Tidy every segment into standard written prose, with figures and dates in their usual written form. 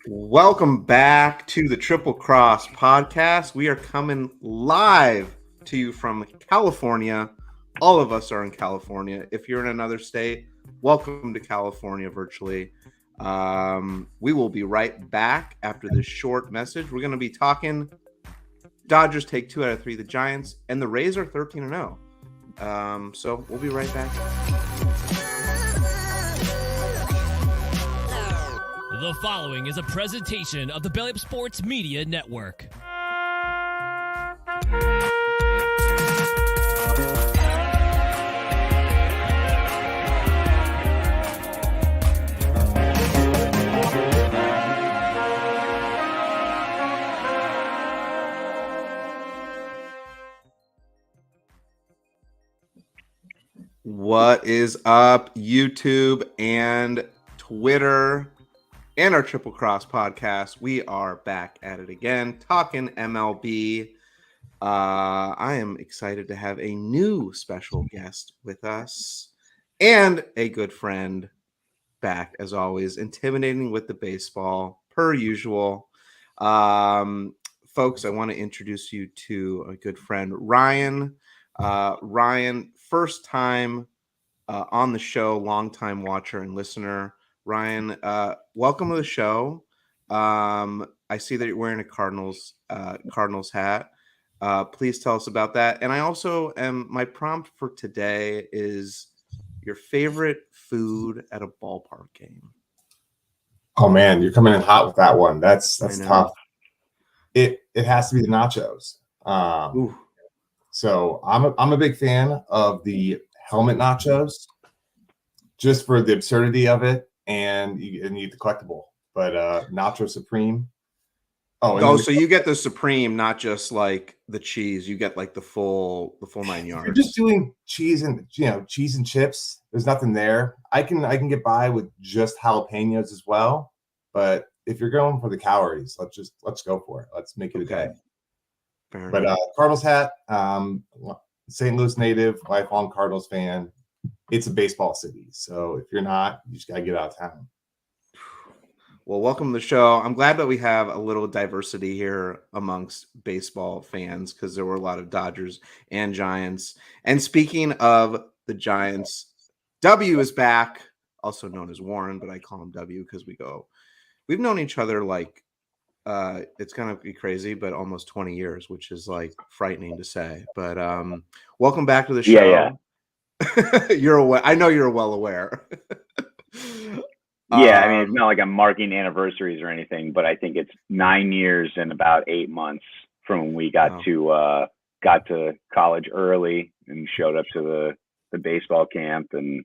Welcome back to the Triple Cross podcast. We are coming live to you from California. All of us are in California. If you're in another state, welcome to California virtually. We will be right back after this short message. We're going to be talking Dodgers take 2 out of 3 the Giants, and the Rays are 13-0. So we'll be right back. The following is a presentation of the Belly Up Sports Media Network. What is up, YouTube and Twitter? And our Triple Cross podcast, we are back at it again, talking MLB. I am excited to have a new special guest with us and a good friend back, as always, intimidating with the baseball, per usual. Folks, I want to introduce you to a good friend, Ryan. Ryan, first time on the show, long-time watcher and listener. Ryan, welcome to the show. I see that you're wearing a Cardinals hat. Please tell us about that. And I also my prompt for today is your favorite food at a ballpark game. Oh man, you're coming in hot with that one. That's I know. tough. It has to be the nachos. Ooh. So I'm a big fan of the helmet nachos, just for the absurdity of it, and you need the collectible. But Nacho Supreme. So you get the Supreme, not just like the cheese. You get like the full 9 yards. You're just doing cheese and chips. There's nothing there. I can get by with just jalapenos as well. But if you're going for the calories, let's go for it. Let's make it a day. But Cardinals hat, St. Louis native, lifelong Cardinals fan. It's a baseball city, so if you're not, you just gotta get out of town. Well, welcome to the show. I'm glad that we have a little diversity here amongst baseball fans because there were a lot of Dodgers and Giants. And speaking of the Giants, W is back, also known as Warren, but I call him W because we've known each other like it's gonna be crazy, but almost 20 years, which is like frightening to say. But welcome back to the show. Yeah. You're aware. I know you're well aware. Yeah, I mean, it's not like I'm marking anniversaries or anything, but I think it's 9 years and about 8 months from when we got to college early and showed up to the baseball camp and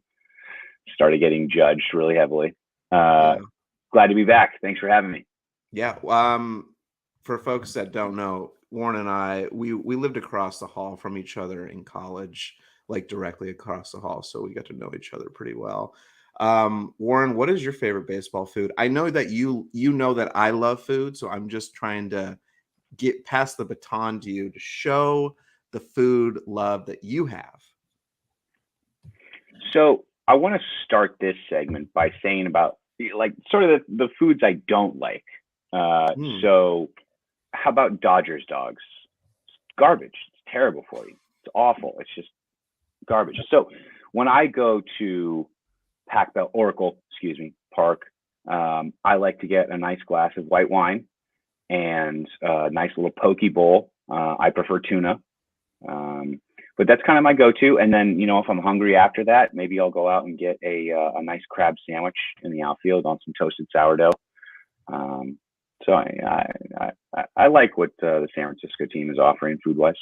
started getting judged really heavily. Glad to be back. Thanks for having me. Yeah. For folks that don't know, Warren and I, we lived across the hall from each other in college, like directly across the hall. So we got to know each other pretty well. Warren, what is your favorite baseball food? I know that you know that I love food, so I'm just trying to get past the baton to you to show the food love that you have. So I want to start this segment by saying about like sort of the foods I don't like. So how about Dodgers dogs? It's garbage. It's terrible for you. It's awful. It's just garbage. So when I go to Park, I like to get a nice glass of white wine and a nice little poke bowl. I prefer tuna, but that's kind of my go-to. And then, if I'm hungry after that, maybe I'll go out and get a nice crab sandwich in the outfield on some toasted sourdough. So I like what the San Francisco team is offering food-wise.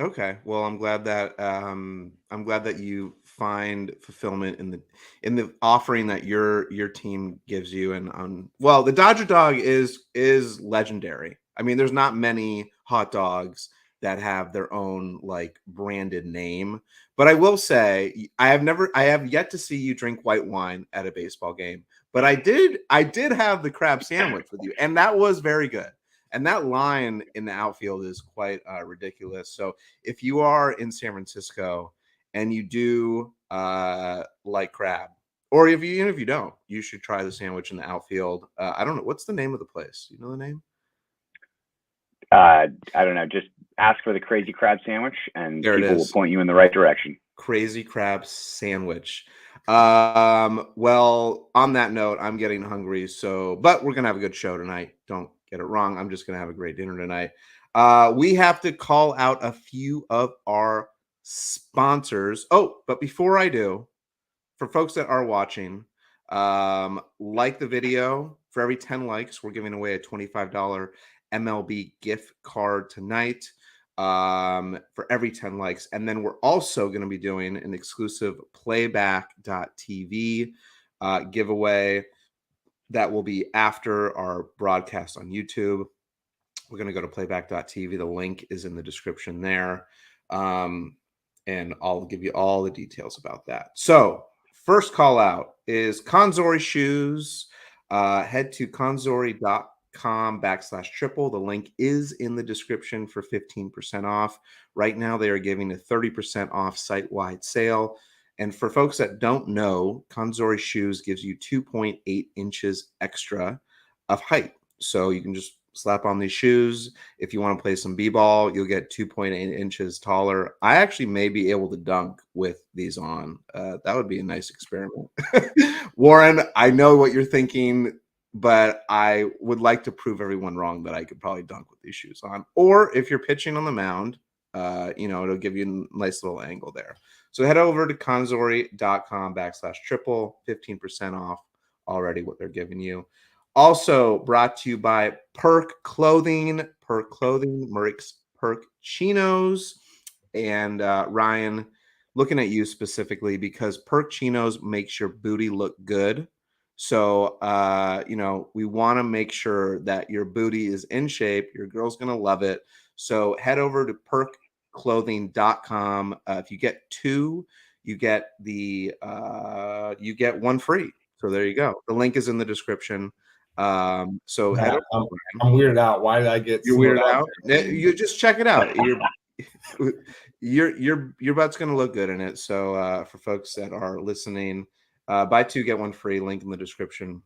Okay, well, I'm glad that you find fulfillment in the offering that your team gives you. And well, the Dodger dog is legendary. I mean, there's not many hot dogs that have their own like branded name. But I will say, I have yet to see you drink white wine at a baseball game. But I did have the crab sandwich with you, and that was very good. And that line in the outfield is quite ridiculous. So if you are in San Francisco and you do like crab, Or even if you don't, you should try the sandwich in the outfield. I don't know. What's the name of the place? You know the name? I don't know. Just ask for the Crazy Crab sandwich, and There it people will is. point you in the right direction. Crazy Crab sandwich. Well, on that note, I'm getting hungry. But we're gonna have a good show tonight. Don't get it wrong. I'm just gonna have a great dinner tonight. We have to call out a few of our sponsors. Oh, but before I do, for folks that are watching, like the video. For every 10 likes, we're giving away a $25 MLB gift card tonight, for every 10 likes. And then we're also going to be doing an exclusive Playback.tv giveaway that will be after our broadcast on YouTube. We're going to go to Playback.tv. The link is in the description there. And I'll give you all the details about that. So, first call out is Konzori Shoes. Head to konzori.com/triple. The link is in the description for 15% off. Right now, they are giving a 30% off site-wide sale. And for folks that don't know, Konzori Shoes gives you 2.8 inches extra of height. So you can just slap on these shoes. If you want to play some b-ball, you'll get 2.8 inches taller. I actually may be able to dunk with these on. That would be a nice experiment. Warren, I know what you're thinking, but I would like to prove everyone wrong that I could probably dunk with these shoes on. Or if you're pitching on the mound, it'll give you a nice little angle there. So head over to konzori.com/triple, 15% off already what they're giving you. Also brought to you by Perk Clothing. Perk Clothing makes Perk Chinos. And Ryan, looking at you specifically because Perk Chinos makes your booty look good. So, we want to make sure that your booty is in shape. Your girl's going to love it. So head over to perkclothing.com. If you get two, you get you get one free. So there you go. The link is in the description. So head over. I'm weirded out. Why did I get? You're weirded out. You just check it out. Your butt's gonna look good in it. So for folks that are listening, buy two get one free. Link in the description.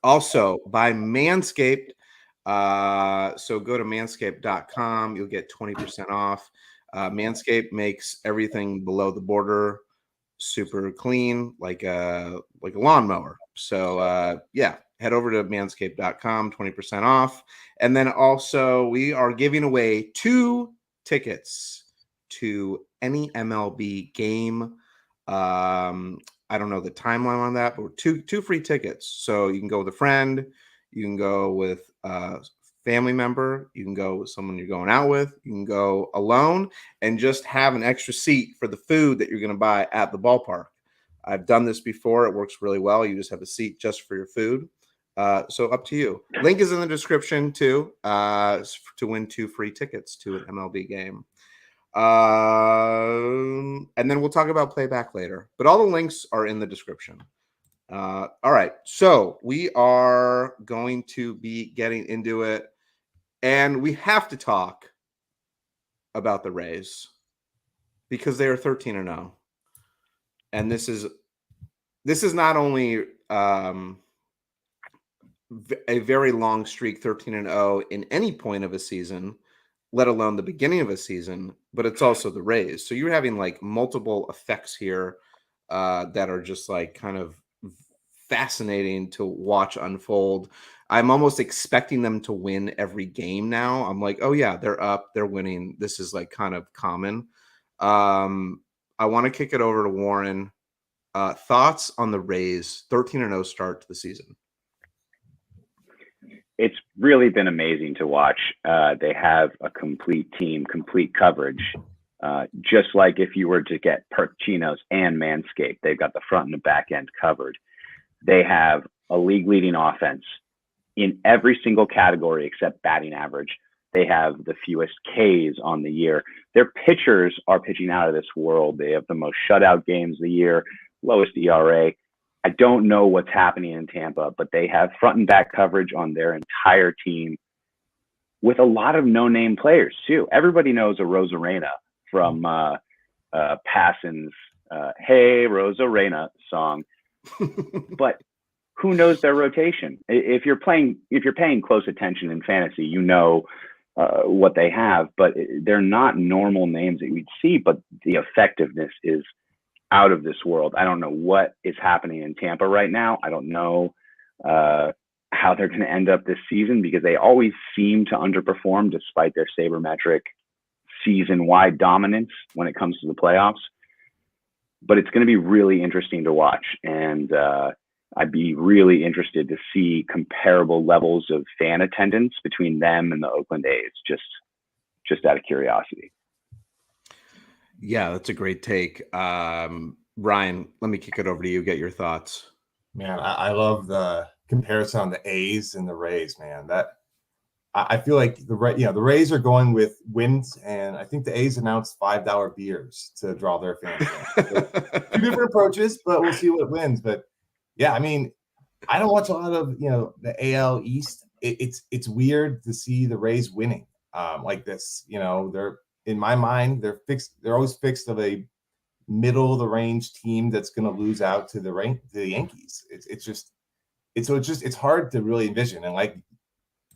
Also by Manscaped. So go to manscaped.com. You'll get 20% off. Manscaped makes everything below the border super clean, like a lawnmower. So head over to manscaped.com, 20% off. And then also we are giving away 2 tickets to any MLB game. I don't know the timeline on that, but two free tickets. So you can go with a friend, you can go with a family member, you can go with someone you're going out with, you can go alone and just have an extra seat for the food that you're going to buy at the ballpark. I've done this before. It works really well. You just have a seat just for your food. So up to you. Link is in the description too, to win 2 free tickets to an MLB game. And then we'll talk about Playback later, but all the links are in the description. All right, so we are going to be getting into it, and we have to talk about the Rays because they are 13-0, and this is not only a very long streak, 13-0 in any point of a season, let alone the beginning of a season, but it's also the Rays. So you're having like multiple effects here that are just like kind of fascinating to watch unfold. I'm almost expecting them to win every game now. I'm like, oh yeah, they're up, they're winning. This is like kind of common. I want to kick it over to Warren. Thoughts on the Rays 13-0 start to the season? It's really been amazing to watch. They have a complete team, complete coverage. Just like if you were to get Perk Chinos and Manscaped, they've got the front and the back end covered. They have a league-leading offense in every single category except batting average. They have the fewest Ks on the year. Their pitchers are pitching out of this world. They have the most shutout games of the year, lowest ERA. I don't know what's happening in Tampa, but they have front and back coverage on their entire team with a lot of no-name players too. Everybody knows a Rosarena from Passan's Hey Rosarena song. but who knows their rotation? If you're paying close attention in fantasy, you know what they have, but they're not normal names that we'd see. But the effectiveness is out of this world. I don't know what is happening in Tampa right now. I don't know how they're going to end up this season, because they always seem to underperform despite their sabermetric season-wide dominance when it comes to the playoffs. But it's going to be really interesting to watch, and I'd be really interested to see comparable levels of fan attendance between them and the Oakland A's, just out of curiosity. Yeah, that's a great take. Ryan, let me kick it over to you. Get your thoughts. Man, I love the comparison on the A's and the Rays, man. That I feel like the Rays are going with wins, and I think the A's announced $5 beers to draw their fans in. So, two different approaches, but we'll see what wins. But yeah, I mean, I don't watch a lot of the AL East. It's weird to see the Rays winning like this. They're, in my mind, they're fixed. They're always fixed of a middle of the range team that's going to lose out to the Yankees. It's hard to really envision. And like,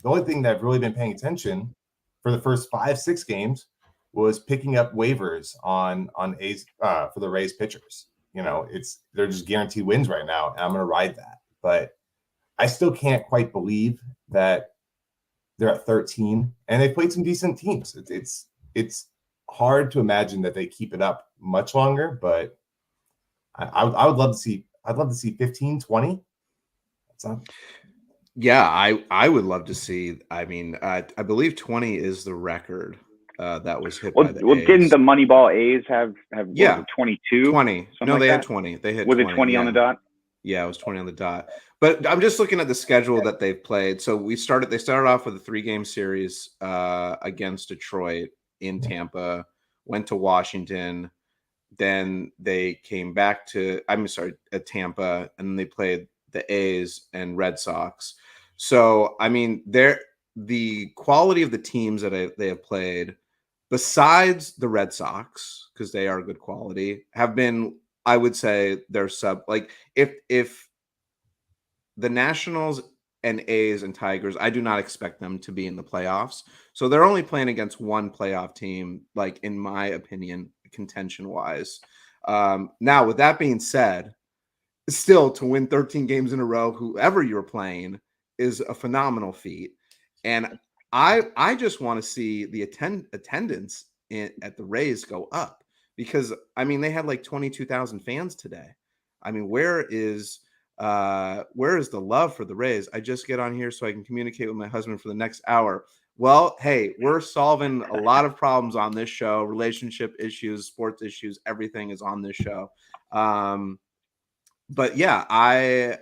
the only thing that I've really been paying attention for the first 5-6 games was picking up waivers on A's for the Rays pitchers. They're just guaranteed wins right now, and I'm going to ride that. But I still can't quite believe that they're at 13, and they played some decent teams. It's hard to imagine that they keep it up much longer, but I would love to see. I'd love to see 15, 20. Yeah, I would love to see. I mean, I believe 20 is the record that was hit by the A's. Didn't the Moneyball A's have 22? 20. No, they had 20. They hit 20. Was it 20 on the dot? Yeah, it was 20 on the dot. But I'm just looking at the schedule that they've played. So they started off with a 3-game series against Detroit in Tampa, went to Washington, then they came back to at Tampa, and then they played the A's and Red Sox. So, I mean, the quality of the teams that they have played, besides the Red Sox, because they are good quality, have been, I would say, they're like if the Nationals and A's and Tigers, I do not expect them to be in the playoffs. So they're only playing against one playoff team, like, in my opinion, contention-wise. Now, with that being said, still, to win 13 games in a row, whoever you're playing, is a phenomenal feat. And I just want to see the attendance at the Rays go up, because, I mean, they had like 22,000 fans today. I mean, where is the love for the Rays? I just get on here so I can communicate with my husband for the next hour. Well, hey, we're solving a lot of problems on this show, relationship issues, sports issues, everything is on this show. But yeah, I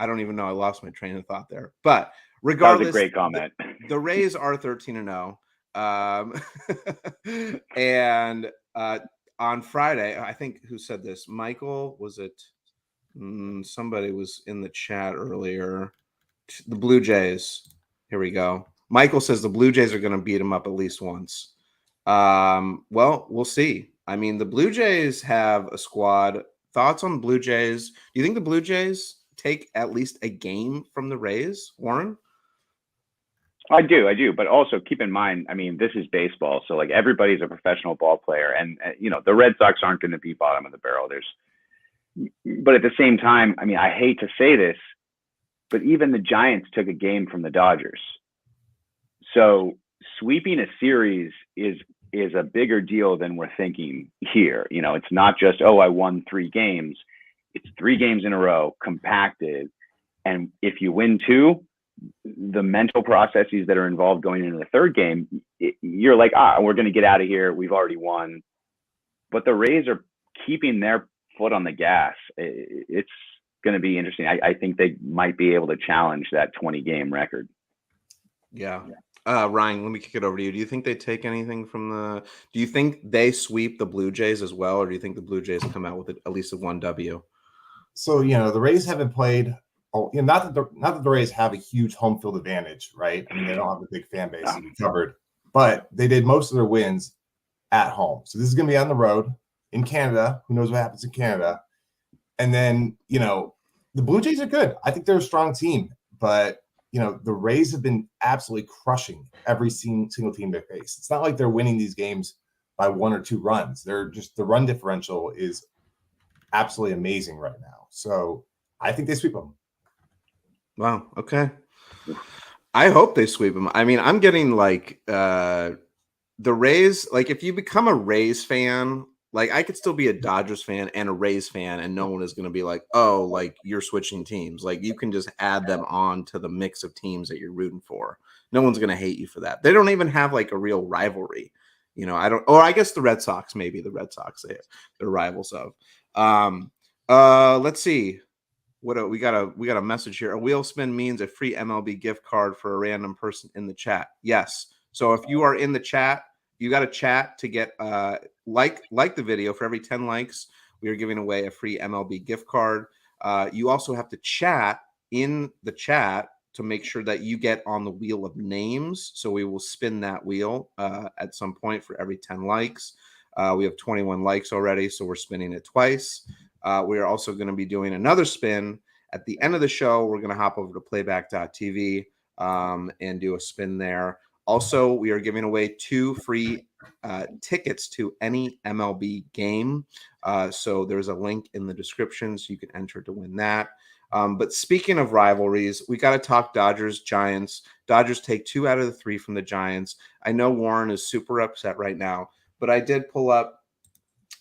don't even know. I lost my train of thought there. But regardless, that was a great comment. The Rays are 13-0. And on Friday, I think, who said this? Michael, was it? Somebody was in the chat earlier. The Blue Jays. Here we go. Michael says the Blue Jays are going to beat them up at least once. Well, we'll see. I mean, the Blue Jays have a squad. Thoughts on Blue Jays? Do you think the Blue Jays take at least a game from the Rays, Warren? I do. But also keep in mind, I mean, this is baseball. So, like, everybody's a professional ball player. And, the Red Sox aren't going to be bottom of the barrel. But at the same time, I mean, I hate to say this, but even the Giants took a game from the Dodgers. So sweeping a series is a bigger deal than we're thinking here. It's not just, I won 3 games. It's 3 games in a row, compacted. And if you win 2, the mental processes that are involved going into the 3rd game, you're like, we're going to get out of here. We've already won. But the Rays are keeping their foot on the gas. It's going to be interesting. I think they might be able to challenge that 20-game record. Yeah. Ryan, let me kick it over to you. Do you think they take anything from do you think they sweep the Blue Jays as well, or do you think the Blue Jays come out with at least a 1 W? So, the Rays haven't played. Not that the Rays have a huge home field advantage, right? I mean, they don't have a big fan base to be covered, but they did most of their wins at home. So this is going to be on the road in Canada. Who knows what happens in Canada? And then, the Blue Jays are good. I think they're a strong team, but the Rays have been absolutely crushing every single team they face. It's not like they're winning these games by 1 or 2 runs. They're just, the run differential is absolutely amazing right now. So I think they sweep them. Wow. Okay. I hope they sweep them. I mean, I'm getting like the Rays. Like, if you become a Rays fan, like I could still be a Dodgers fan and a Rays fan, and no one is going to be like, "Oh, like you're switching teams." Like, you can just add them on to the mix of teams that you're rooting for. No one's going to hate you for that. They don't even have like a real rivalry. I don't. Or I guess the Red Sox, maybe the Red Sox, they're rivals of. Let's see. We got a message here. A wheel spin means a free MLB gift card for a random person in the chat. Yes. So if you are in the chat, you got to chat to get like the video. For every 10 likes, we are giving away a free MLB gift card. You also have to chat in the chat to make sure that you get on the wheel of names. So we will spin that wheel at some point for every 10 likes. We have 21 likes already, so we're spinning it twice. We are also going to be doing another spin at the end of the show. We're going to hop over to playback.tv and do a spin there. Also, we are giving away 2 free tickets to any MLB game. So there's a link in the description so you can enter to win that. But speaking of rivalries, we got to talk Dodgers Giants. Dodgers take 2 out of the 3 from the Giants. I know Warren is super upset right now, but I did pull up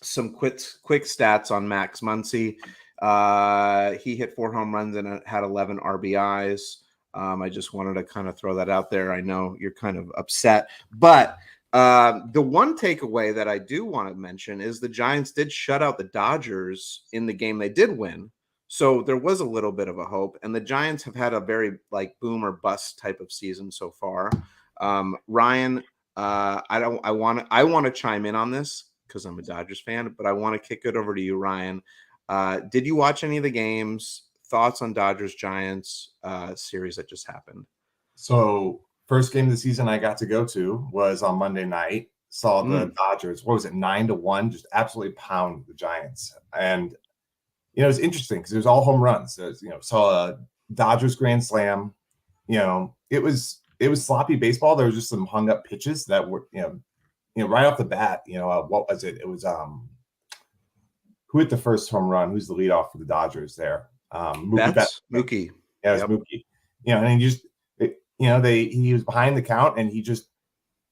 some quick stats on Max Muncy. He hit 4 home runs and had 11 RBIs. I just wanted to kind of throw that out there. I know you're kind of upset, but the one takeaway that I do want to mention is the Giants did shut out the Dodgers in the game they did win. So there was a little bit of a hope, and the Giants have had a very like boom or bust type of season so far. Ryan, I want to chime in on this because I'm a Dodgers fan, but I want to kick it over to you, Ryan. Did you watch any of the games? Thoughts on Dodgers Giants series that just happened? So first game of the season I got to go to was on Monday night. Saw the Dodgers, 9-1, just absolutely pound the Giants. And it was interesting because it was all home runs. Saw a Dodgers grand slam. It was sloppy baseball. There was just some hung up pitches that were, right off the bat, what was it? It was who hit the first home run? Who's the leadoff for the Dodgers there? Mookie. Yeah, it was Mookie. And he was behind the count and he just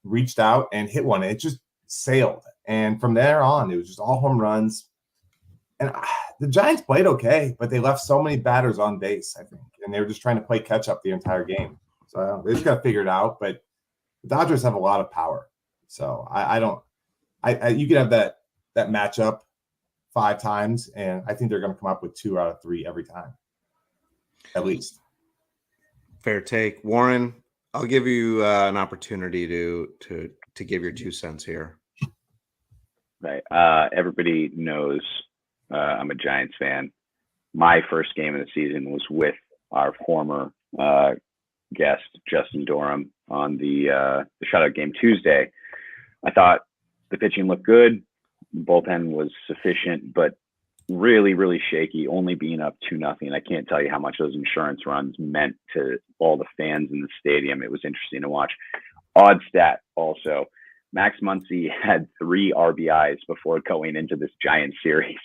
reached out and hit one. And it just sailed. And from there on, it was just all home runs. And the Giants played okay, but they left so many batters on base, I think, and they were just trying to play catch up the entire game. So they just got to figure it out. But the Dodgers have a lot of power, so you can have that matchup 5 times, and I think they're going to come up with 2 out of 3 every time, at least. Fair take, Warren. I'll give you an opportunity to give your 2 cents here. Right. Everybody knows. I'm a Giants fan. My first game of the season was with our former guest, Justin Dorham, on the shutout game Tuesday. I thought the pitching looked good. Bullpen was sufficient, but really, really shaky, only being up 2-0. I can't tell you how much those insurance runs meant to all the fans in the stadium. It was interesting to watch. Odd stat also. Max Muncy had 3 RBIs before going into this Giants series,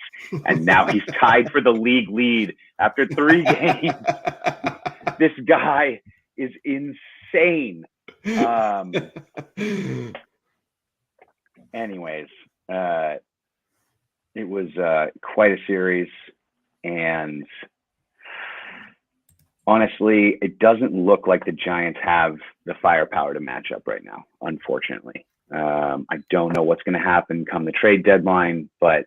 and now he's tied for the league lead after 3 games. This guy is insane. Anyways, it was quite a series, and honestly, it doesn't look like the Giants have the firepower to match up right now, unfortunately. I don't know what's going to happen come the trade deadline, but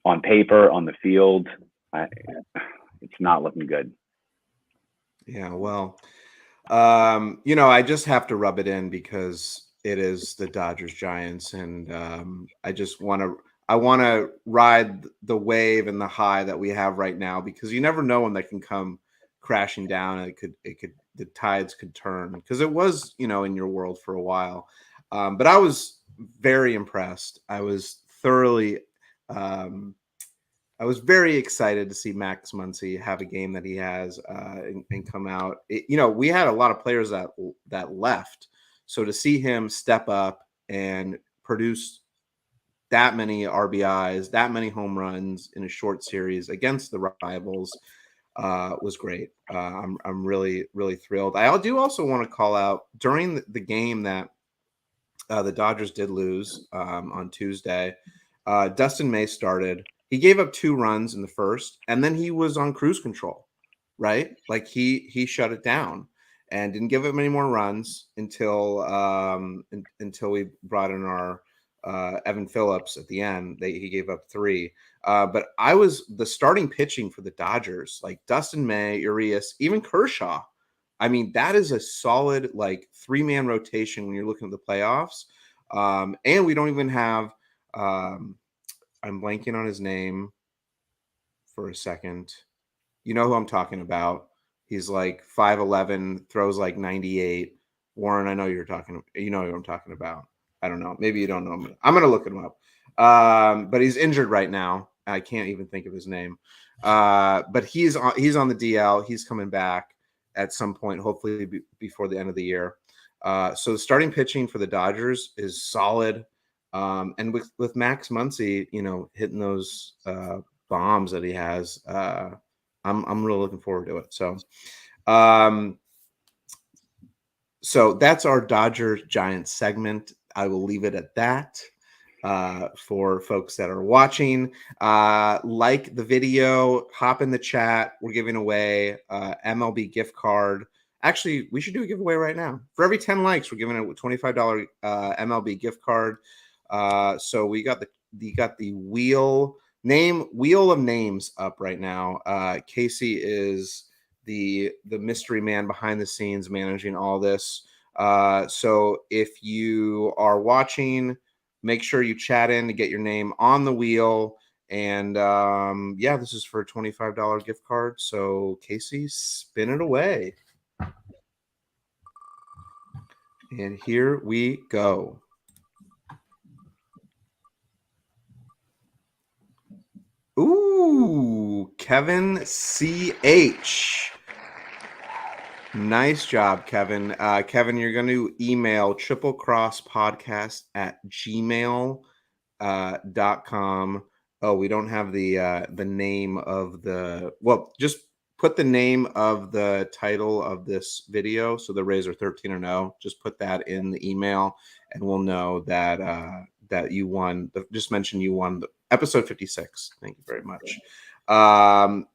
on paper, on the field, it's not looking good. Yeah, well, I just have to rub it in because it is the Dodgers Giants, and I want to ride the wave and the high that we have right now, because you never know when that can come crashing down, and the tides could turn, because it was, in your world for a while. But I was very impressed. I was thoroughly I was very excited to see Max Muncy have a game that he has and come out. We had a lot of players that left, so to see him step up and produce that many RBIs, that many home runs in a short series against the rivals was great. I'm really, really thrilled. I do also want to call out during the game that the Dodgers did lose on Tuesday. Dustin May started. He gave up 2 runs in the first, and then he was on cruise control, right? Like he shut it down and didn't give him any more runs until we brought in our Evan Phillips at the end. He gave up 3. But I was the starting pitching for the Dodgers, like Dustin May, Urias, even Kershaw. I mean, that is a solid 3-man rotation when you're looking at the playoffs. And we don't even have I'm blanking on his name for a second. You know who I'm talking about. He's 5'11", throws 98. Warren, I know you know who I'm talking about. I don't know. Maybe you don't know him. I'm going to look him up. But he's injured right now. I can't even think of his name. But he's on the DL. He's coming back at some point, hopefully before the end of the year. So the starting pitching for the Dodgers is solid. And with Max Muncy, hitting those bombs that he has, I'm really looking forward to it. So that's our Dodgers Giants segment. I will leave it at that. For folks that are watching, like the video, hop in the chat. We're giving away MLB gift card. Actually, we should do a giveaway right now. For every 10 likes, we're giving a $25 MLB gift card. So we got the wheel of names up right now. Casey is the mystery man behind the scenes managing all this. So if you are watching, make sure you chat in to get your name on the wheel. And this is for a $25 gift card. So Casey, spin it away. And here we go. Ooh, Kevin CH. Nice job, Kevin. Kevin, you're going to email triplecrosspodcast@gmail.com. Oh, we don't have the name of just put the name of the title of this video. So the Rays are 13-0. Just put that in the email and we'll know that you won. Just mention you won the episode 56. Thank you very much.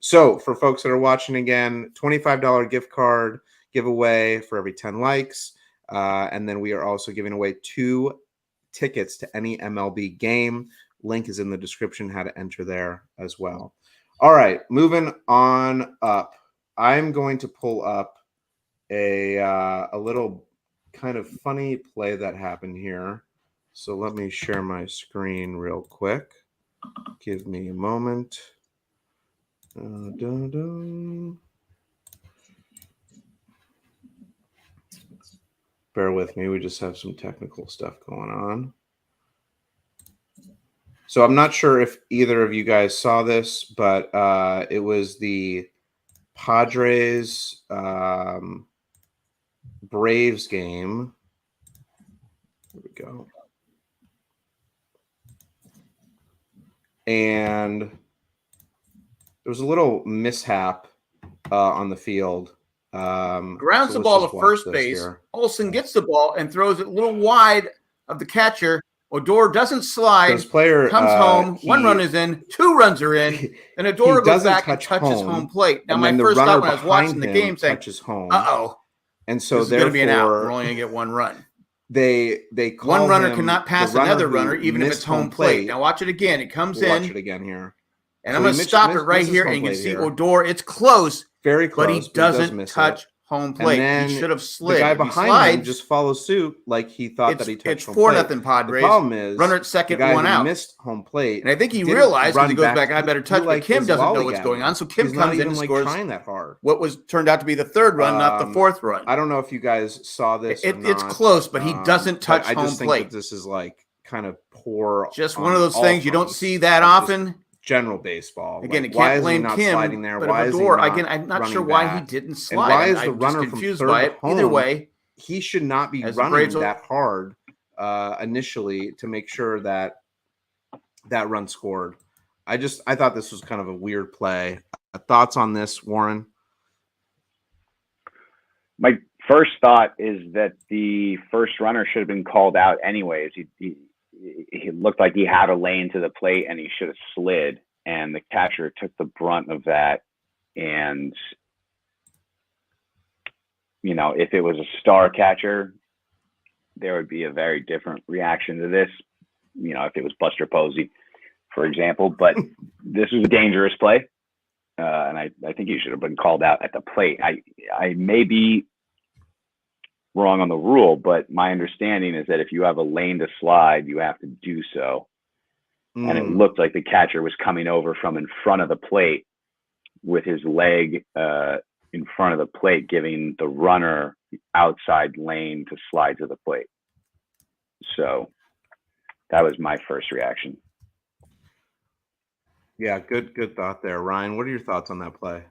So for folks that are watching again, $25 gift card giveaway for every 10 likes. And then we are also giving away 2 tickets to any MLB game. Link is in the description, how to enter there as well. All right, moving on up. I'm going to pull up a little kind of funny play that happened here. So let me share my screen real quick. Give me a moment. Bear with me. We just have some technical stuff going on. So I'm not sure if either of you guys saw this, but it was the Padres Braves game. Here we go. And there was a little mishap on the field. Grounds the ball to first base. Here. Olsen gets the ball and throws it a little wide of the catcher. Odor doesn't slide. This player comes home. 1 run is in. 2 runs are in. And Odor goes back and touches home plate. Now, my first thought when I was watching the game saying, uh-oh. And so this is going to be an out. We're only going to get 1 run. They call one runner cannot pass another runner, even if it's home plate. Now watch it again. It comes in. Watch it again here. And I'm going to stop it right here, and you can see Odor. It's close, very close, but he doesn't touch home plate. He should have slid. The guy behind him just follows suit like he thought that he touched home plate. It's 4-0 Padres. The problem is runner at second, 1 out. Missed home plate, and I think he realized when he goes back, I better touch. But Kim doesn't know what's going on, so Kim comes in and scores. Trying that hard. What was turned out to be the 3rd run, not the 4th run. I don't know if you guys saw this. It's close, but he doesn't touch home plate. Think that this is kind of poor. Just one of those things you don't see that often. general baseball. Again, like, you can't why blame is he not Kim, slide there? but Why if is he Odor, not again, I'm not running sure why he back? didn't slide. And why is the I'm runner just from confused third by to it. Either home? way, He should not be as the running Braves that hard initially to make sure that that run scored. I thought this was kind of a weird play. Thoughts on this, Warren? My first thought is that the first runner should have been called out anyways. He looked like he had a lane to the plate and he should have slid, and the catcher took the brunt of that. And, you know, if it was a star catcher, there would be a very different reaction to this. You know, if it was Buster Posey, for example, but this was a dangerous play. And I think he should have been called out at the plate. I may be wrong on the rule, but my understanding is that if you have a lane to slide, you have to do so. And it looked like the catcher was coming over from in front of the plate with his leg in front of the plate, giving the runner the outside lane to slide to the plate. So that was my first reaction. Yeah, good thought there, Ryan. What are your thoughts on that play?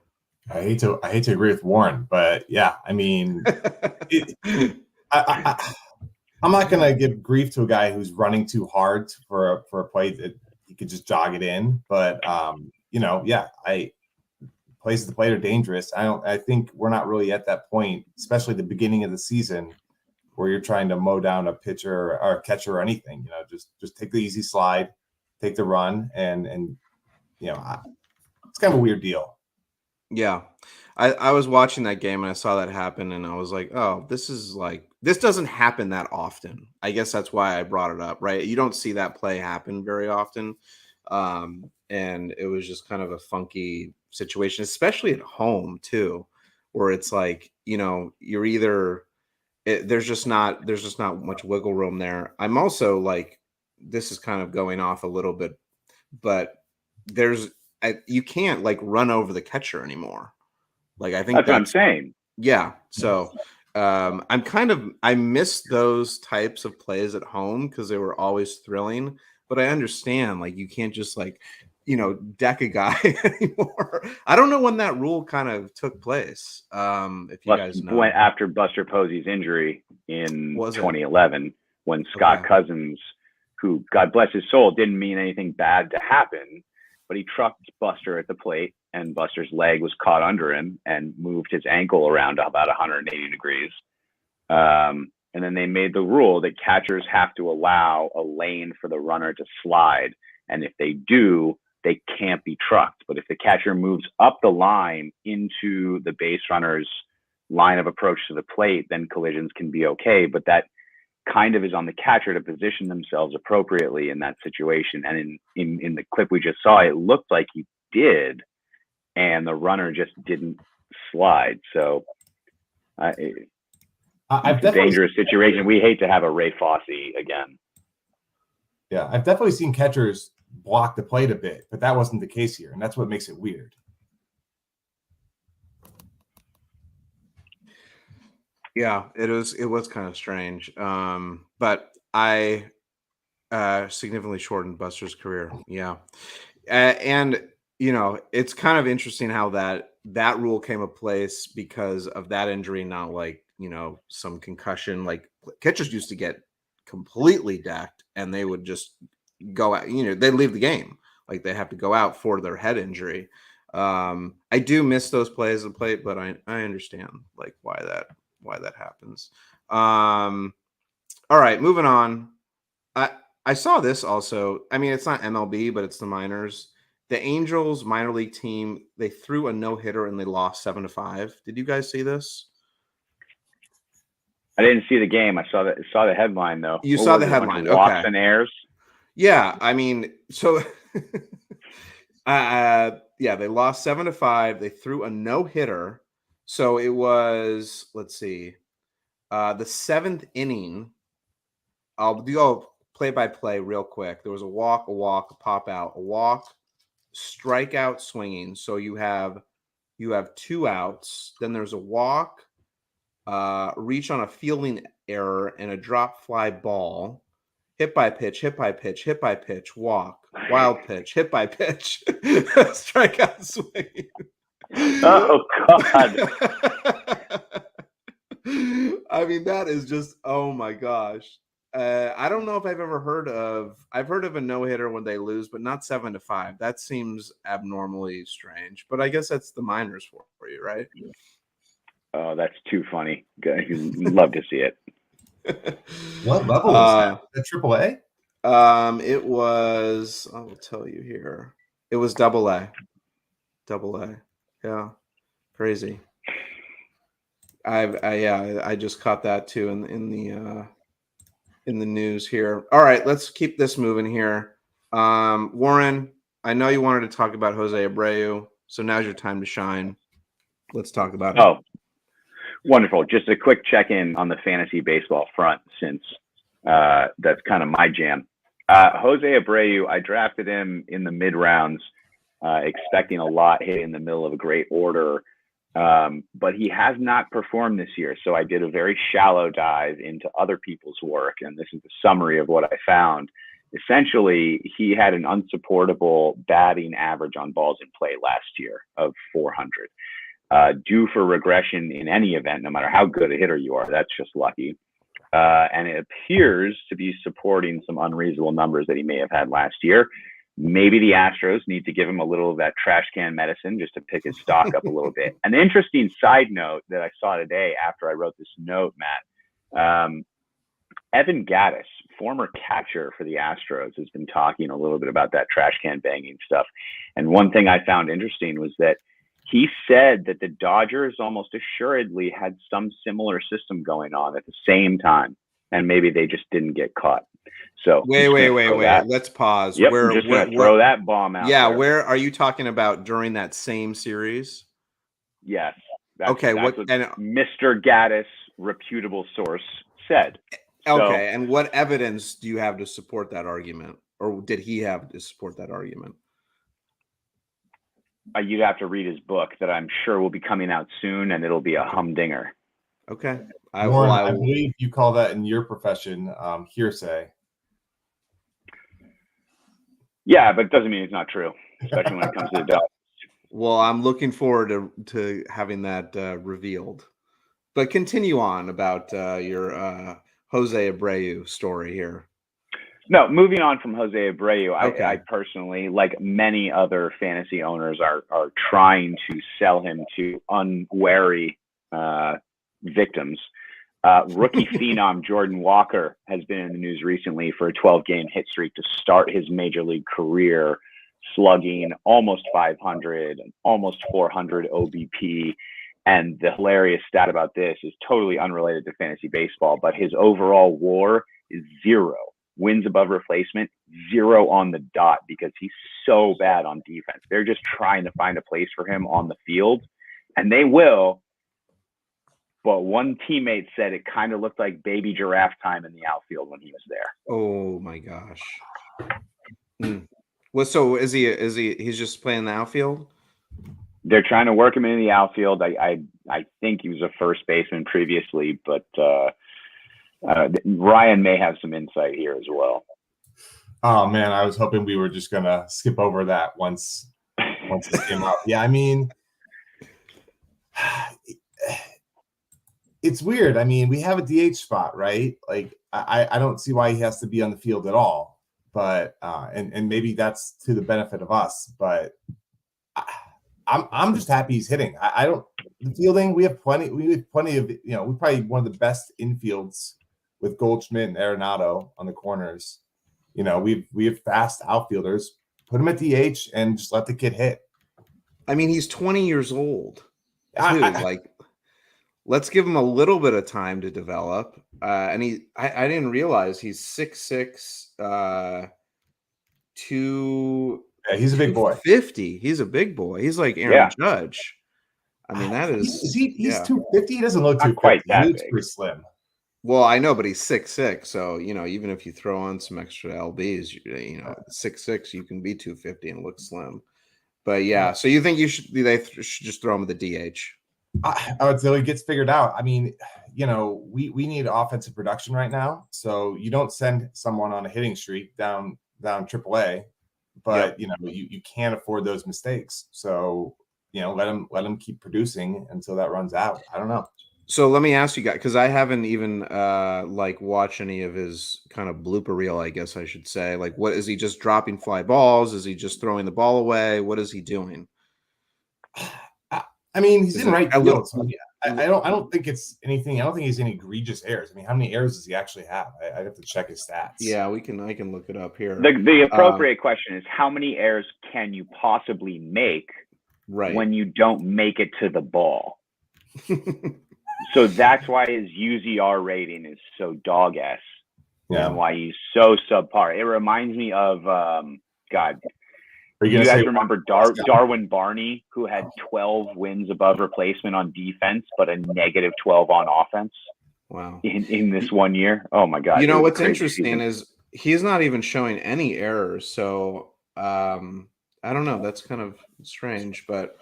I hate to agree with Warren, but yeah, I mean, I'm not gonna give grief to a guy who's running too hard for a play that he could just jog it in. But you know, yeah, plays at the plate are dangerous. I think we're not really at that point, especially the beginning of the season, where you're trying to mow down a pitcher or a catcher or anything. You know, just take the easy slide, take the run, and you know, it's kind of a weird deal. Yeah. I was watching that game and I saw that happen and I was like, oh, this doesn't happen that often. I guess that's why I brought it up, right? You don't see that play happen very often. And it was just kind of a funky situation, especially at home too, where it's like, you know, you're either there's just not much wiggle room there. I'm also like, this is kind of going off a little bit, but you can't like run over the catcher anymore. Like, I think that's what I'm saying. Yeah. So I miss those types of plays at home because they were always thrilling. But I understand, like, you can't just like, you know, deck a guy anymore. I don't know when that rule kind of took place. If you guys know, went after Buster Posey's injury in 2011, when Scott Okay. Cousins, who, God bless his soul, didn't mean anything bad to happen, but he trucked Buster at the plate, and Buster's leg was caught under him and moved his ankle around about 180 degrees. And then they made the rule that catchers have to allow a lane for the runner to slide. And if they do, they can't be trucked. But if the catcher moves up the line into the base runner's line of approach to the plate, then collisions can be okay. But that kind of is on the catcher to position themselves appropriately in that situation. And in the clip we just saw, it looked like he did, and the runner just didn't slide. So it's a dangerous situation. We hate to have a Ray Fosse again. Yeah, I've definitely seen catchers block the plate a bit, but that wasn't the case here, and that's what makes it weird. Yeah, it was kind of strange. But I significantly shortened Buster's career. Yeah. And you know, it's kind of interesting how that rule came into place because of that injury, not like, you know, some concussion. Like, catchers used to get completely decked and they would just go out, you know, they'd leave the game. Like, they have to go out for their head injury. I do miss those plays of plate, but I understand like why that happens. All right, moving on. I saw this also. I mean, it's not MLB, but it's the minors. The Angels minor league team, they threw a no-hitter and they lost 7-5. Did you guys see this? I didn't see the game. I saw the headline though. You saw the headline. Walks Okay. and errors. Yeah, I mean, so yeah, they lost 7-5. They threw a no-hitter. So it was, let's see, the seventh inning. I'll go play-by-play real quick. There was a walk, a pop out, a walk, strikeout, swinging. So you have 2 outs. Then there's a walk, reach on a fielding error, and a drop fly ball. Hit by pitch, walk. Wild pitch, hit by pitch, strikeout swing. Oh God! I mean, that is just, oh my gosh. I don't know if I've heard of a no-hitter when they lose, but not 7-5. That seems abnormally strange. But I guess that's the minors for you, right? Oh, that's too funny. You'd love to see it. What level was that? AAA? It was, I will tell you here. It was AA. Yeah. Crazy. I just caught that too in the news here. All right, let's keep this moving here. Warren, I know you wanted to talk about Jose Abreu, so now's your time to shine. Let's talk about it. Oh, wonderful. Just a quick check-in on the fantasy baseball front, since that's kind of my jam. Jose Abreu, I drafted him in the mid-rounds, expecting a lot hit in the middle of a great order. But he has not performed this year. So I did a very shallow dive into other people's work. And this is the summary of what I found. Essentially, he had an unsupportable batting average on balls in play last year of 400. Due for regression in any event, no matter how good a hitter you are. That's just lucky. And it appears to be supporting some unreasonable numbers that he may have had last year. Maybe the Astros need to give him a little of that trash can medicine just to pick his stock up a little bit. An interesting side note that I saw today after I wrote this note, Matt, Evan Gattis, former catcher for the Astros, has been talking a little bit about that trash can banging stuff. And one thing I found interesting was that he said that the Dodgers almost assuredly had some similar system going on at the same time, and maybe they just didn't get caught. So wait. Let's pause. Yep, I'm just going to throw that bomb out. Yeah, there. where are you talking about during that same series? Yes. That's what Mr. Gattis, reputable source, said. Okay, and what evidence do you have to support that argument, or did he have to support that argument? You'd have to read his book that I'm sure will be coming out soon, and it'll be a humdinger. Okay. I believe you call that in your profession hearsay. Yeah, but it doesn't mean it's not true, especially when it comes to the Dodgers. Well, I'm looking forward to having that revealed. But continue on about your Jose Abreu story here. No, moving on from Jose Abreu, okay. I personally, like many other fantasy owners, are trying to sell him to unwary victims. Rookie phenom Jordan Walker has been in the news recently for a 12-game hit streak to start his major league career, slugging almost 500 and almost 400 OBP. And the hilarious stat about this is totally unrelated to fantasy baseball, but his overall WAR is 0. Wins above replacement, 0 on the dot, because he's so bad on defense. They're just trying to find a place for him on the field, and they will. But one teammate said it kind of looked like baby giraffe time in the outfield when he was there. Oh my gosh. Well, so he's just playing the outfield? They're trying to work him in the outfield. I think he was a first baseman previously, but Ryan may have some insight here as well. Oh man, I was hoping we were just gonna skip over that once this came out. Yeah, I mean, it's weird. I mean, we have a DH spot, right? Like, I don't see why he has to be on the field at all. But and maybe that's to the benefit of us. But I'm just happy he's hitting. I don't the fielding. We have plenty of we're probably one of the best infields with Goldschmidt and Arenado on the corners. We have fast outfielders. Put him at DH and just let the kid hit. I mean, he's 20 years old. Let's give him a little bit of time to develop. And I didn't realize he's 6'6", he's a big boy. 50. He's a big boy. He's like Aaron Judge. I mean, that is he's 250. He doesn't look not 250. Quite that he looks big. pretty slim. Well, I know, but he's 6'6", so even if you throw on some extra lbs, 6'6", you can be 250 and look slim. But yeah, so you think they should just throw him at the DH? Until he gets figured out. I mean, we need offensive production right now, so you don't send someone on a hitting streak down AAA. but you can't afford those mistakes. So let him keep producing until that runs out. I don't know. So let me ask you guys, because I haven't even watched any of his kind of blooper reel, I guess I should say. Like, what is he just dropping fly balls? Is he just throwing the ball away? What is he doing? I mean, he's in right field. So I don't think it's anything. I don't think he's any egregious errors. I mean, how many errors does he actually have? I have to check his stats. Yeah, I can look it up here. The appropriate question is, how many errors can you possibly make when you don't make it to the ball? So that's why his UZR rating is so dog-ass, and why he's so subpar. It reminds me of God. Do you guys remember Darwin Barney, who had 12 wins above replacement on defense, but a negative 12 on offense? Wow! In this 1 year, oh my God! You know what's interesting is he's not even showing any errors. So I don't know. That's kind of strange, but.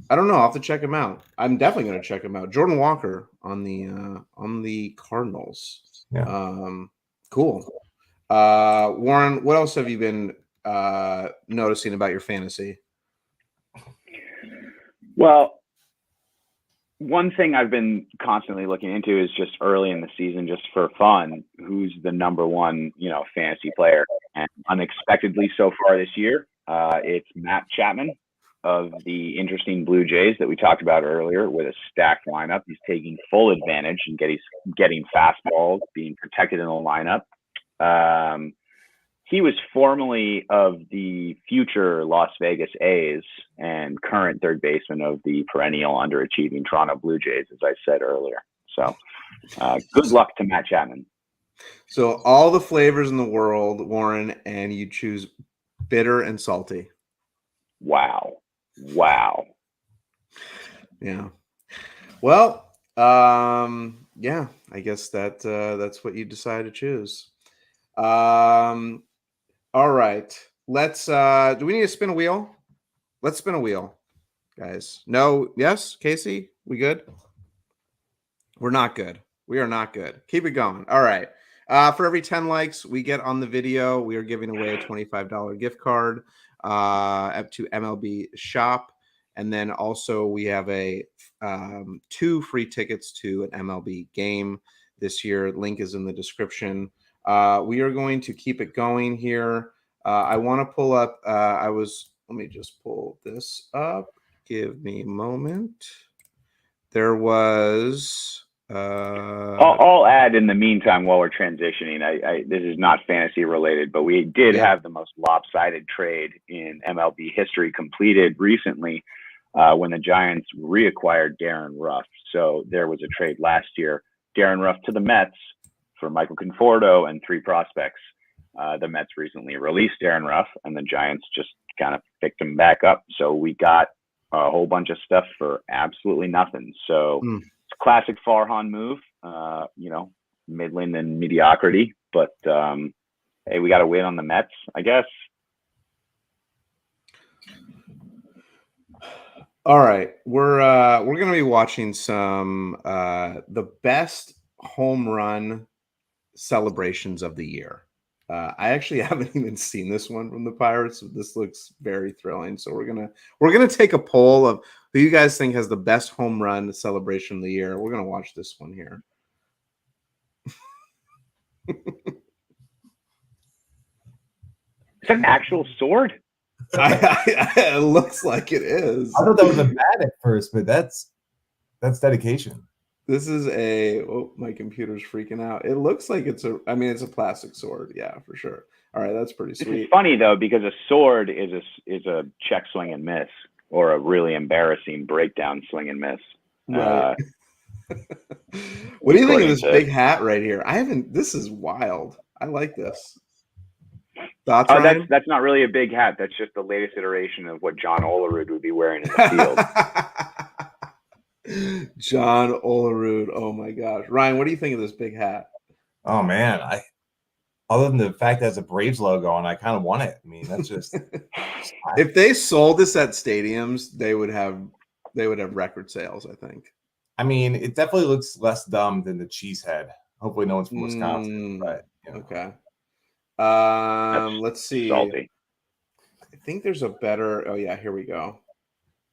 I don't know. I'll have to check him out. I'm definitely going to check him out. Jordan Walker on the Cardinals. Yeah. Cool. Warren, what else have you been noticing about your fantasy? Well, one thing I've been constantly looking into is just early in the season, just for fun, who's the number one, fantasy player. And unexpectedly so far this year, it's Matt Chapman of the interesting Blue Jays that we talked about earlier, with a stacked lineup. He's taking full advantage and getting fastballs, being protected in the lineup. He was formerly of the future Las Vegas A's and current third baseman of the perennial underachieving Toronto Blue Jays, as I said earlier. So good luck to Matt Chapman. So all the flavors in the world, Warren, and you choose bitter and salty. Wow. Yeah. Well, yeah, I guess that's what you decide to choose. All right. Let's do we need to spin a wheel? Let's spin a wheel, guys. No, yes, Casey, we good? We're not good. We are not good. Keep it going. All right. For every 10 likes we get on the video, we are giving away a $25 gift card up to MLB Shop. And then also we have a 2 free tickets to an MLB game this year. Link is in the description. We are going to keep it going here. I want to pull up. Let me just pull this up. Give me a moment. There was. I'll add in the meantime while we're transitioning. This is not fantasy related, but we did have the most lopsided trade in MLB history completed recently when the Giants reacquired Darren Ruff. So there was a trade last year: Darren Ruff to the Mets for Michael Conforto and 3 prospects. The Mets recently released Darren Ruff, and the Giants just kind of picked him back up. So we got a whole bunch of stuff for absolutely nothing. So. Classic Farhan move, middling and mediocrity, but hey, we got to win on the Mets, I guess. All right, we're going to be watching some the best home run celebrations of the year. I actually haven't even seen this one from the Pirates. So this looks very thrilling. So we're gonna take a poll of who you guys think has the best home run celebration of the year. We're gonna watch this one here. Is that an actual sword? It looks like it is. I thought that was a bat at first, but that's dedication. This is my computer's freaking out. It looks like it's a plastic sword. Yeah, for sure. All right, that's pretty sweet. It's funny though, because a sword is a check swing and miss, or a really embarrassing breakdown swing and miss. Right. What do you think of this big hat right here? This is wild. I like this. Thoughts, Ryan? That's not really a big hat. That's just the latest iteration of what John Olerud would be wearing in the field. John Olerud. Oh my gosh. Ryan, what do you think of this big hat? Oh man, other than the fact that it's a Braves logo on, I kind of want it. I mean, that's just if they sold this at stadiums, they would have record sales, I think. I mean, it definitely looks less dumb than the cheesehead. Hopefully no one's from Wisconsin, but okay. Let's see. Salty. I think there's a better. Oh yeah, here we go.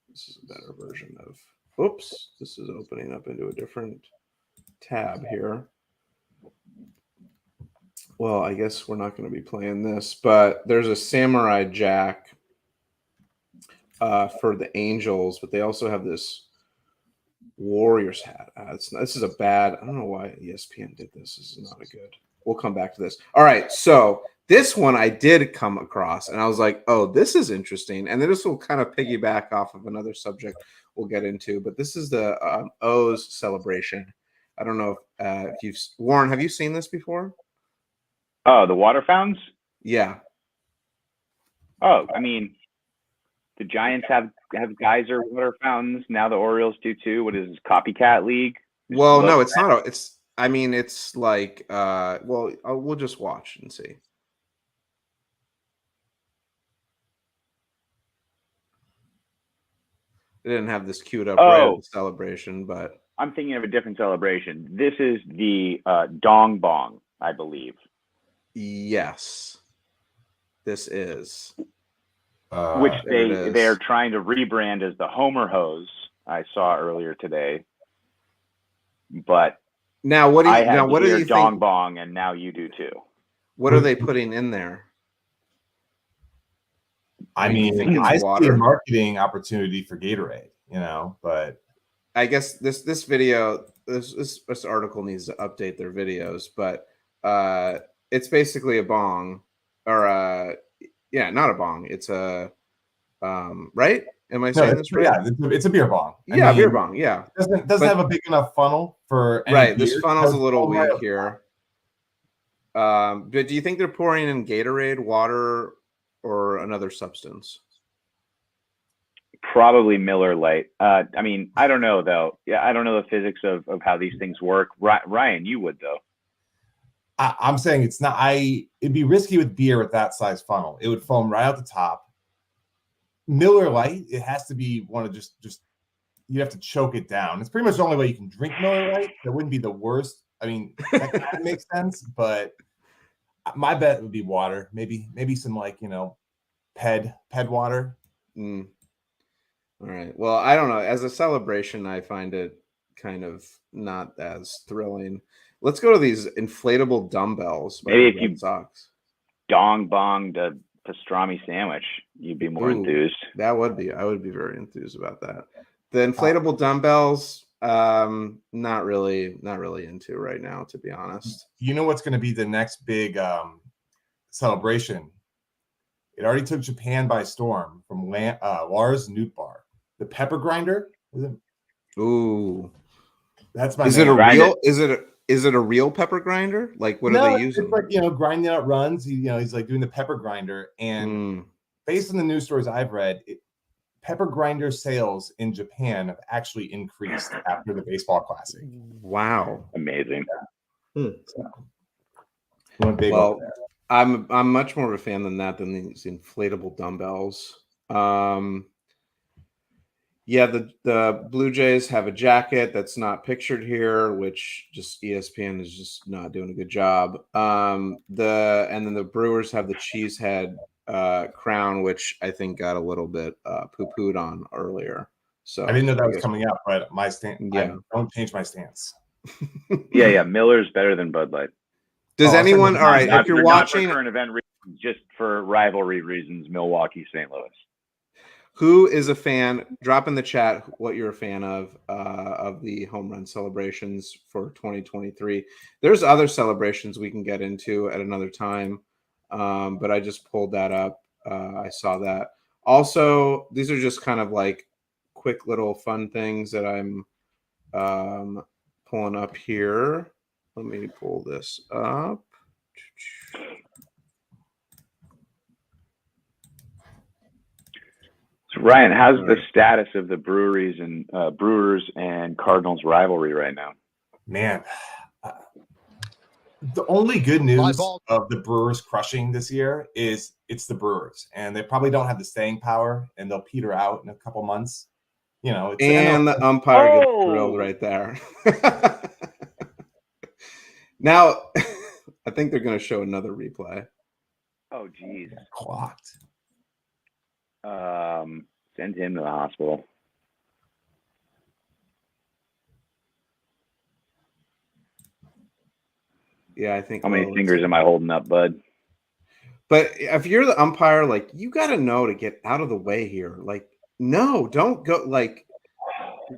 This is a better version of. Oops, this is opening up into a different tab here. Well, I guess we're not going to be playing this, but there's a Samurai Jack for the Angels, but they also have this Warriors hat. This is a bad. I don't know why ESPN did this. This is not a good. We'll come back to this. All right, so this one I did come across, and I was like, "Oh, this is interesting." And then this will kind of piggyback off of another subject we'll get into. But this is the O's celebration. I don't know if you've Warren. Have you seen this before? Oh, the water fountains? Yeah. Oh, I mean, the Giants have geyser water fountains. Now the Orioles do too. What is this, copycat league? Well, no, it's not. It's. I mean, it's like. Well, we'll just watch and see. They didn't have this queued up right at the celebration, but I'm thinking of a different celebration. This is the Dong Bong, I believe. Yes, this is. Which they're trying to rebrand as the Homer Hose. I saw earlier today. But now, what do you Dong think? Bong, and now you do too. What are they putting in there? I mean, I see a marketing opportunity for Gatorade, but I guess this video, this article needs to update their videos, but it's basically a bong, or not a bong. It's a right? Am I saying this right? Yeah, it's a beer bong. Yeah, beer bong. Yeah, it doesn't have a big enough funnel for right. This funnel's a little weak here. But do you think they're pouring in Gatorade, water, or another substance? Probably Miller Lite. I mean, I don't know though. Yeah, I don't know the physics of how these things work. Ryan, you would though. I'm saying it's not. It'd be risky with beer with that size funnel. It would foam right out the top. Miller Lite, it has to be one of just you have to choke it down. It's pretty much the only way you can drink Miller Lite. That wouldn't be the worst. I mean, that kind of makes sense, but my bet would be water. Maybe some ped water. All right. Well, I don't know. As a celebration, I find it kind of not as thrilling. Let's go to these inflatable dumbbells. Maybe if you Dong Bong the pastrami sandwich, you'd be more enthused. That would be. I would be very enthused about that. The inflatable dumbbells, not really into right now, to be honest. You know what's going to be the next big celebration? It already took Japan by storm from Lars Nootbaar. The pepper grinder. Ooh, that's my. Is it a real? Is it a real pepper grinder? Like, what are they using? It's like grinding out runs. He's like doing the pepper grinder, and based on the news stories I've read, pepper grinder sales in Japan have actually increased after the baseball classic. Wow, amazing. Well, I'm much more of a fan than these inflatable dumbbells. Yeah, the Blue Jays have a jacket that's not pictured here, which just ESPN is just not doing a good job. And then the Brewers have the Cheesehead crown, which I think got a little bit poo-pooed on earlier. So I didn't know that was coming up, but my stance. Yeah, I don't change my stance. Yeah, Miller's better than Bud Light. Does anyone? All right, if you're watching, not for current event reasons, just for rivalry reasons, Milwaukee, St. Louis. Who is a fan? Drop in the chat what you're a fan of the home run celebrations for 2023. There's other celebrations we can get into at another time, but I just pulled that up. I saw that. Also, these are just kind of like quick little fun things that I'm pulling up here. Let me pull this up. So Ryan, how's the status of the Brewers and Cardinals rivalry right now? Man, the only good news of the Brewers crushing this year is it's the Brewers, and they probably don't have the staying power, and they'll peter out in a couple months. And the umpire gets drilled right there. Now, I think they're going to show another replay. Oh, geez. Clocked. Send him to the hospital. Yeah, I think. How many fingers am I holding up, bud? But if you're the umpire, like, you got to know to get out of the way here. Like, no, don't go. Like,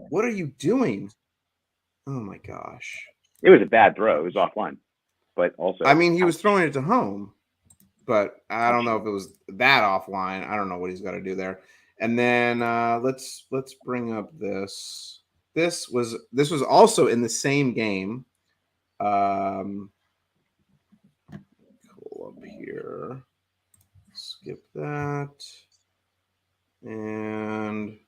what are you doing? Oh my gosh! It was a bad throw. It was offline, but also, I mean, he was throwing it to home, but I don't know if it was that offline. I don't know what he's got to do there. And then let's bring up this. This was also in the same game. Pull up here. Skip that. And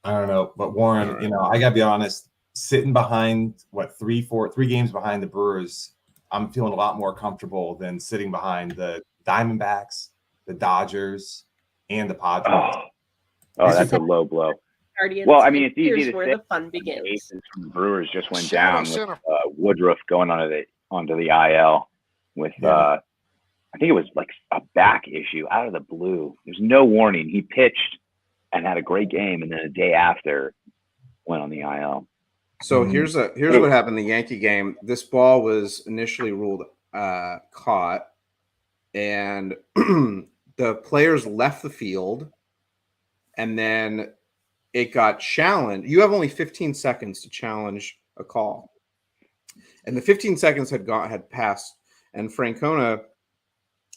I don't know, but Warren, right. you know, I gotta be honest, sitting behind three games behind the Brewers, I'm feeling a lot more comfortable than sitting behind the Diamondbacks, the Dodgers, and the Padres. Oh, that's a low blow. Guardians. Well, I mean, it's easy to where say. the fun begins. The aces from the Brewers just went down with Woodruff going onto the IL with I think it was like a back issue out of the blue. There's no warning. He pitched and had a great game, and then a day after went on the IL. So here's what happened in the Yankee game. This ball was initially ruled caught, and the players left the field, and then it got challenged. You have only 15 seconds to challenge a call, and the 15 seconds had passed, and Francona,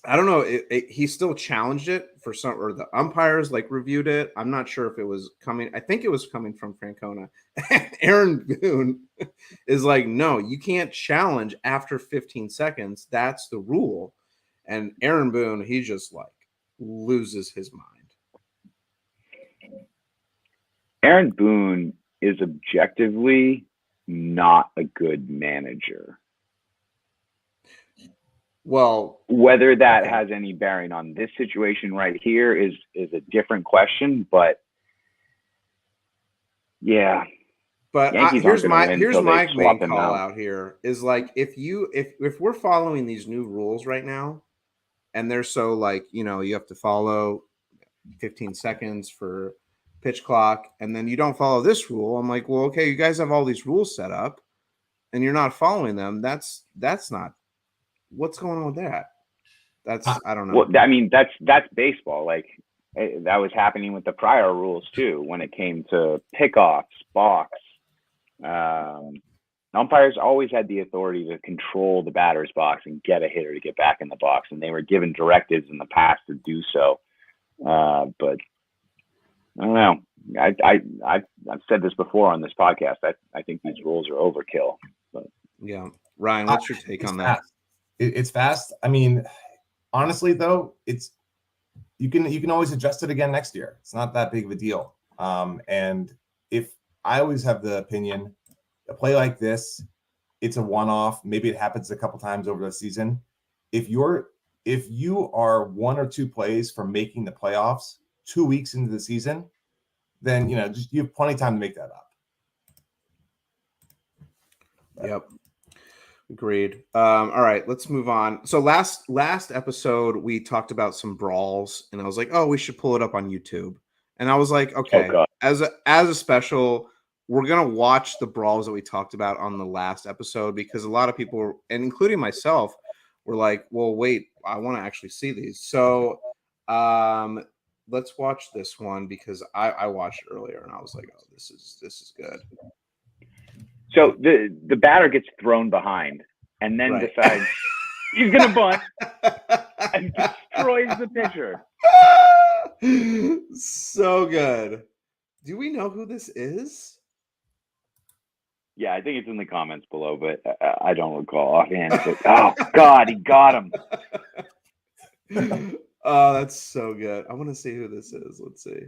I don't know, he still challenged it for some, or the umpires like reviewed it. I'm not sure if it was coming. I think it was coming from Francona. Aaron Boone is like, no, you can't challenge after 15 seconds. That's the rule. And Aaron Boone, he just like loses his mind. Aaron Boone is objectively not a good manager. Well, whether that has any bearing on this situation right here is a different question, but yeah. But here's my main call out here is like, if we're following these new rules right now, and they're so like, you know, you have to follow 15 seconds for pitch clock, and then you don't follow this rule. I'm like, well, okay, you guys have all these rules set up, and you're not following them. That's not what's going on with that. That's I don't know. Well, I mean, that's baseball. Like that was happening with the prior rules too when it came to pickoffs, balks. Umpires always had the authority to control the batter's box and get a hitter to get back in the box, and they were given directives in the past to do so. But I don't know. I've said this before on this podcast. I think these rules are overkill. But yeah, Ryan, what's your take on that? It's fast. I mean, honestly, though, you can always adjust it again next year. It's not that big of a deal. And if I always have the opinion, a play like this, it's a one-off. Maybe it happens a couple times over the season. If you are one or two plays from making the playoffs 2 weeks into the season, then you have plenty of time to make that up. Yep. Agreed. All right, let's move on. So last episode we talked about some brawls, and I was like, oh, we should pull it up on YouTube. And I was like, okay, as a special, we're gonna watch the brawls that we talked about on the last episode, because a lot of people, and including myself, were like, well, wait, I want to actually see these. So let's watch this one, because I watched it earlier and I was like, oh, this is good. So the batter gets thrown behind and then decides he's going to bunt and destroys the pitcher. So good. Do we know who this is? Yeah, I think it's in the comments below, but I don't recall offhand. But, oh, God, he got him. Oh, that's so good. I want to see who this is. Let's see.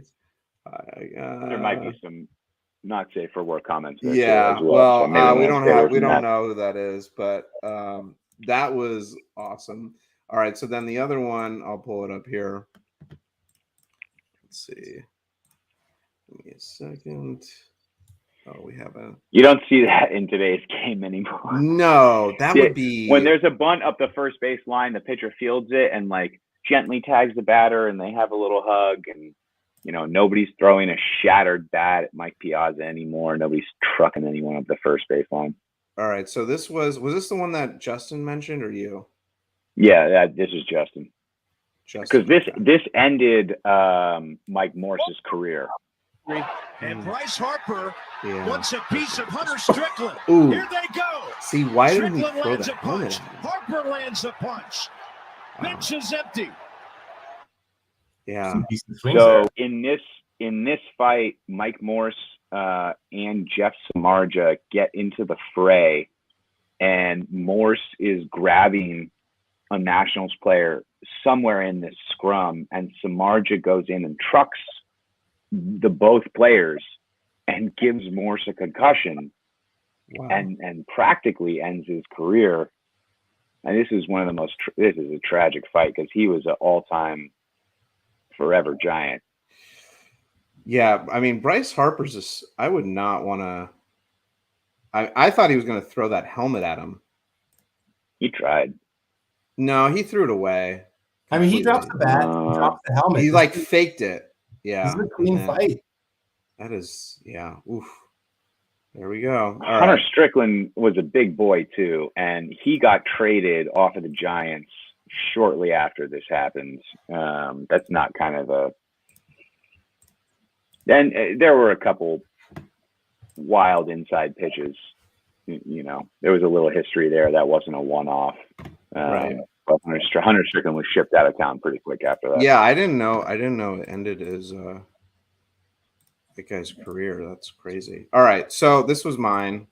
There might be some not safe for work comments there. Yeah, too, as well. So we don't know who that is, but that was awesome. All right, so then the other one, I'll pull it up here. Let's see. Give me a second. Oh, we haven't. You don't see that in today's game anymore. No, that would be when there's a bunt up the first base line, the pitcher fields it and like gently tags the batter, and they have a little hug, and nobody's throwing a shattered bat at Mike Piazza anymore. Nobody's trucking anyone up the first base line. All right, so this was this the one that Justin mentioned or you? Yeah, this is Justin. Because this ended Mike Morse's career. And Bryce Harper wants a piece of Hunter Strickland. Ooh. Here they go. See, why didn't he Strickland throw lands that a punch. Harper lands a punch. Bench is empty. Yeah. So in this fight, Mike Morse and Jeff Samardzija get into the fray, and Morse is grabbing a Nationals player somewhere in this scrum, and Samardzija goes in and trucks the both players and gives Morse a concussion. Wow. and practically ends his career. And this is one of the most this is a tragic fight because he was an all-time forever giant. Yeah, I mean, Bryce Harper's I would not want to. I thought he was going to throw that helmet at him. He tried. No, he threw it away. I mean, he drops the bat, he drops the helmet. He like faked it. Yeah. This is a clean fight. That is, yeah. Oof. There we go. All Hunter right. Strickland was a big boy too, and he got traded off of the Giants shortly after this happened. That's not kind of a. Then there were a couple wild inside pitches. There was a little history there. That wasn't a one-off. Right. But Hunter Strickland was shipped out of town pretty quick after that. Yeah, I didn't know it ended his that guy's career. That's crazy. All right, so this was mine.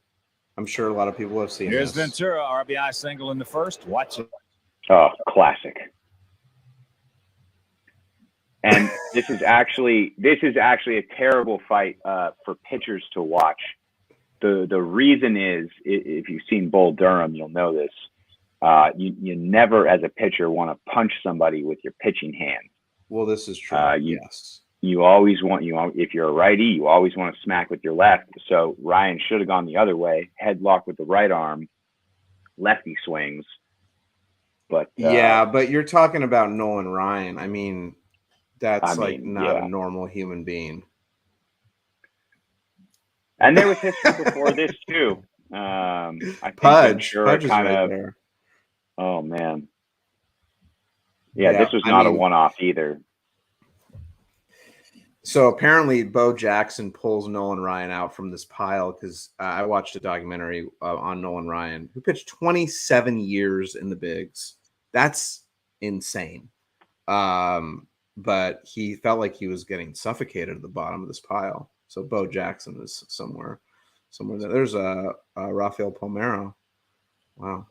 I'm sure a lot of people have seen Here's this. Ventura, RBI single in the first. Watch it. Oh, classic. And this is actually a terrible fight for pitchers to watch. The reason is, if you've seen Bull Durham, you'll know this. You never, as a pitcher, want to punch somebody with your pitching hand. Well, this is true. Yes. You always want if you're a righty, you always want to smack with your left. So Ryan should have gone the other way, headlock with the right arm, lefty swings. But but you're talking about Nolan Ryan. I mean, that's not a normal human being. And there was history before this too. I think Pudge Pudge is right there. Oh man. Yeah, this was not a one-off either. So apparently Bo Jackson pulls Nolan Ryan out from this pile because I watched a documentary on Nolan Ryan, who pitched 27 years in the bigs. That's insane. But he felt like he was getting suffocated at the bottom of this pile. So Bo Jackson is somewhere there. There's a Rafael Palmeiro. Wow.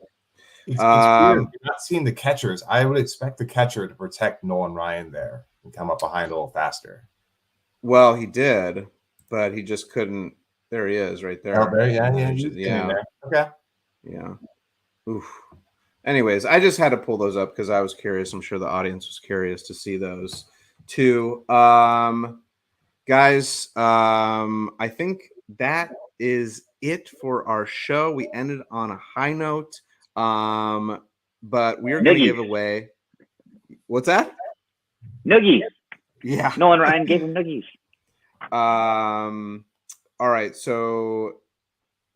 It's weird. You're not seeing the catchers. I would expect the catcher to protect Nolan Ryan there and come up behind a little faster. Well, he did, but he just couldn't. There he is, right there. Oh, there, yeah. There. Okay. Yeah. Oof. Anyways, I just had to pull those up because I was curious. I'm sure the audience was curious to see those too. Guys, I think that is it for our show. We ended on a high note. But we're going to give away. What's that? Noogies. Yeah. Nolan Ryan gave him noogies. All right. So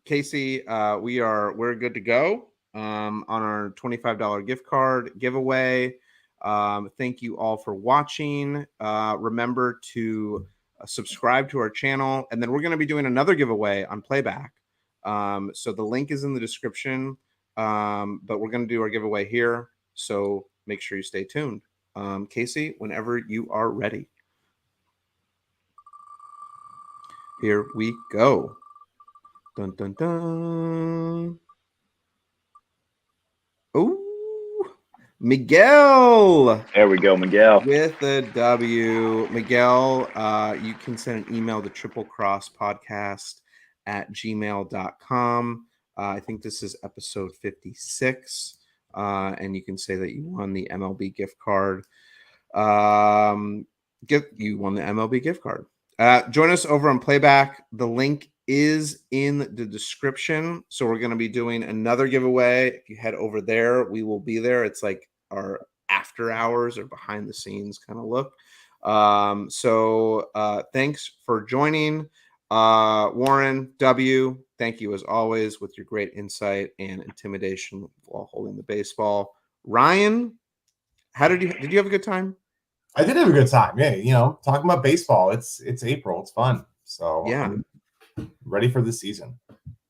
Casey, we're good to go on our $25 gift card giveaway. Thank you all for watching. Remember to subscribe to our channel, and then we're going to be doing another giveaway on Playback. So the link is in the description. But we're going to do our giveaway here. So make sure you stay tuned. Casey, whenever you are ready. Here we go. Dun, dun, dun. Oh, Miguel. There we go, Miguel. With the W. Miguel, you can send an email to triplecrosspodcast@gmail.com. I think this is episode 56, and you can say that you won the MLB gift card. You won the MLB gift card. Join us over on Playback. The link is in the description. So we're going to be doing another giveaway. If you head over there, we will be there. It's like our after hours or behind the scenes kind of look. So thanks for joining. Warren W., thank you as always with your great insight and intimidation while holding the baseball. Ryan, did you have a good time? I did have a good time. Yeah, talking about baseball. It's April. It's fun. So yeah, I'm ready for the season.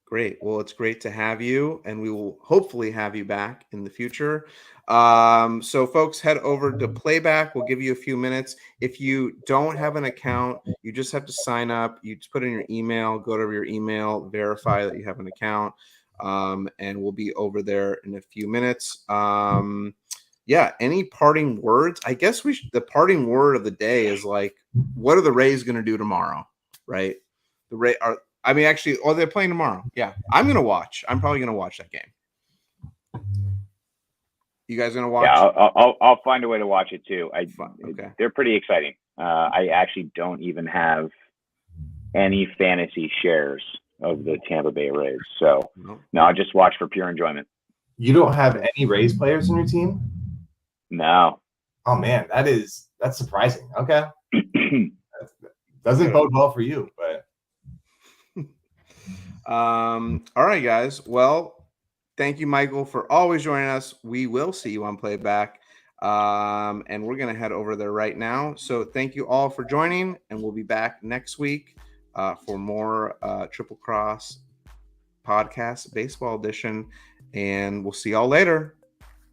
Great. Well, it's great to have you, and we will hopefully have you back in the future. So folks, head over to Playback. We'll give you a few minutes. If you don't have an account, you just have to sign up. You just put in your email, go to your email, verify that you have an account, and we'll be over there in a few minutes. Yeah, any parting words? I guess the parting word of the day is like, what are the Rays going to do tomorrow, right? The Rays are, actually, they're playing tomorrow. Yeah, I'm going to watch. I'm probably going to watch that game. You guys going to watch? Yeah, I'll find a way to watch it too. Okay. They're pretty exciting. I actually don't even have any fantasy shares of the Tampa Bay Rays. So, no, I'll just watch for pure enjoyment. You don't have any Rays players on your team? No. Oh man, that's surprising. Okay. Doesn't bode well for you, but all right, guys. Well, thank you, Michael, for always joining us. We will see you on Playback. And we're gonna head over there right now. So thank you all for joining, and we'll be back next week for more Triple Cross Podcast Baseball Edition. And we'll see y'all later.